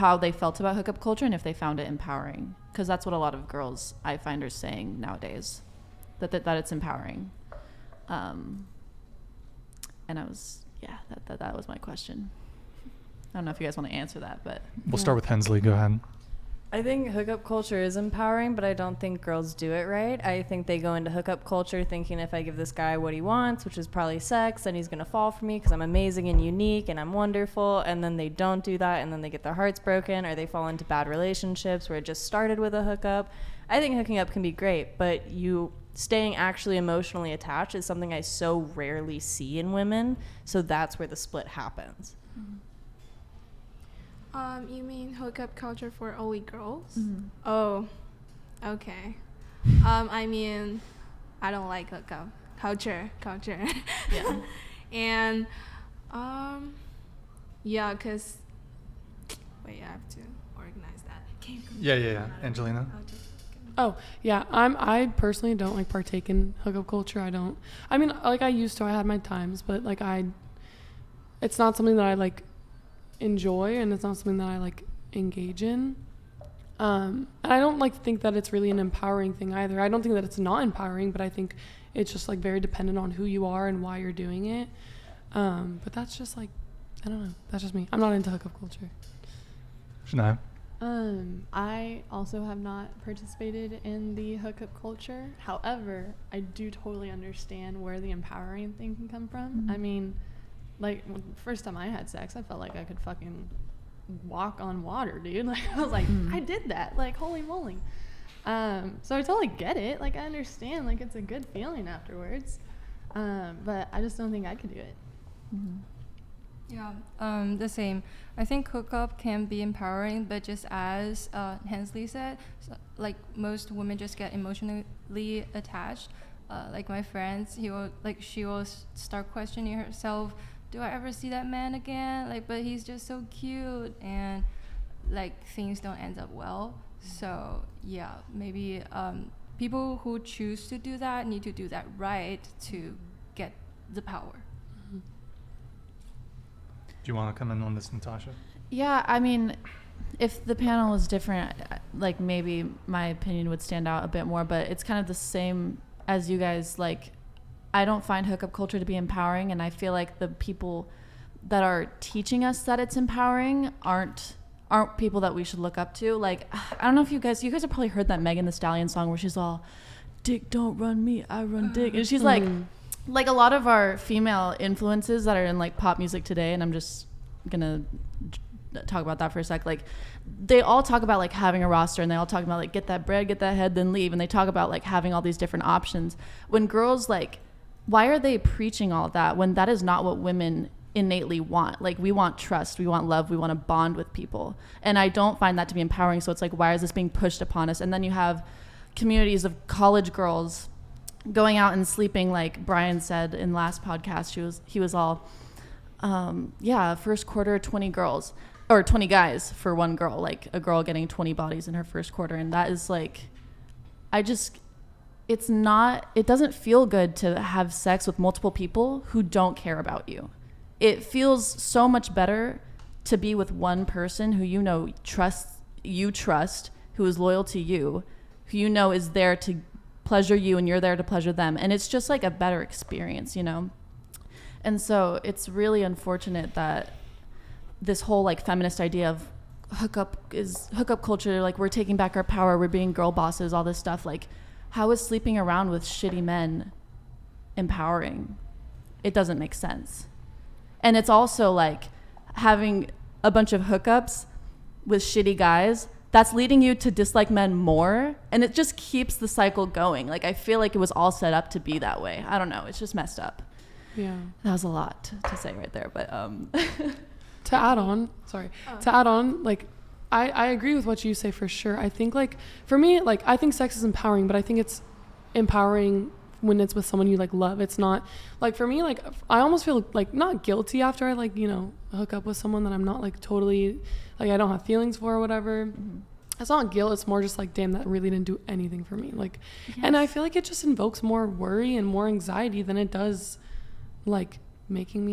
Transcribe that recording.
how they felt about hookup culture and if they found it empowering, because that's what a lot of girls I find are saying nowadays, that it's empowering. And I was that was my question. I don't know if you guys want to answer that, but we'll start with Hensley. Go ahead. I think hookup culture is empowering, but I don't think girls do it right. I think they go into hookup culture thinking if I give this guy what he wants, which is probably sex, then he's going to fall for me because I'm amazing and unique and I'm wonderful. And then they don't do that, and then they get their hearts broken, or they fall into bad relationships where it just started with a hookup. I think hooking up can be great, but you staying actually emotionally attached is something I so rarely see in women. So that's where the split happens. Mm-hmm. You mean hookup culture for only girls? Mm-hmm. Oh, okay. I mean, I don't like hookup culture. Yeah. And, yeah, because, wait, I have to organize that. Can you go? Yeah. Angelina? Oh, yeah. I personally don't like partake in hookup culture. I mean, like I used to, I had my times, but like it's not something that I like enjoy, and it's not something that I like engage in. And I don't like think that it's really an empowering thing either. I don't think that it's not empowering, but I think it's just like very dependent on who you are and why you're doing it. But that's just like, I don't know. That's just me. I'm not into hookup culture. Shania? I also have not participated in the hookup culture. However, I do totally understand where the empowering thing can come from. Mm-hmm. I mean, like, first time I had sex, I felt like I could fucking walk on water, dude. Like, I was like, I did that. Like, holy moly. So I totally get it. Like, I understand. Like, it's a good feeling afterwards. But I just don't think I could do it. Mm-hmm. Yeah, the same. I think hookup can be empowering, but just as Hensley said, like most women just get emotionally attached. Like my friends, she will start questioning herself, do I ever see that man again? Like, but he's just so cute, and like things don't end up well. So yeah, maybe people who choose to do that need to do that right to get the power. Do you want to come in on this, Natasha? Yeah, I mean, if the panel was different, like maybe my opinion would stand out a bit more, but it's kind of the same as you guys. Like, I don't find hookup culture to be empowering, and I feel like the people that are teaching us that it's empowering aren't people that we should look up to. Like, I don't know if you guys have probably heard that Megan Thee Stallion song where she's all, dick don't run me, I run dick. And she's like a lot of our female influences that are in like pop music today, and I'm just gonna talk about that for a sec. Like, they all talk about like having a roster, and they all talk about like get that bread, get that head, then leave. And they talk about like having all these different options. When girls, like, why are they preaching all that when that is not what women innately want? Like, we want trust, we want love, we want to bond with people. And I don't find that to be empowering. So it's like, why is this being pushed upon us? And then you have communities of college girls going out and sleeping, like Brian said in last podcast. He was all, first quarter 20 girls or 20 guys for one girl, like a girl getting 20 bodies in her first quarter. And that is like, it doesn't feel good to have sex with multiple people who don't care about you. It feels so much better to be with one person who you trust, who is loyal to you, who you know is there to pleasure you and you're there to pleasure them. And it's just like a better experience, And so it's really unfortunate that this whole like feminist idea of hookup culture, like we're taking back our power, we're being girl bosses, all this stuff. Like, how is sleeping around with shitty men empowering? It doesn't make sense. And it's also like having a bunch of hookups with shitty guys, that's leading you to dislike men more, and it just keeps the cycle going. Like, I feel like it was all set up to be that way. I don't know. It's just messed up. Yeah. That was a lot to say right there, but to add on, like, I agree with what you say for sure. I think, like, for me, like, I think sex is empowering, but I think it's empowering when it's with someone you like love. It's not like, for me, like, I almost feel like not guilty after I like, hook up with someone that I'm not like totally like I don't have feelings for or whatever. Mm-hmm. It's not guilt. It's more just like, damn, that really didn't do anything for me. Like, yes. And I feel like it just invokes more worry and more anxiety than it does like making me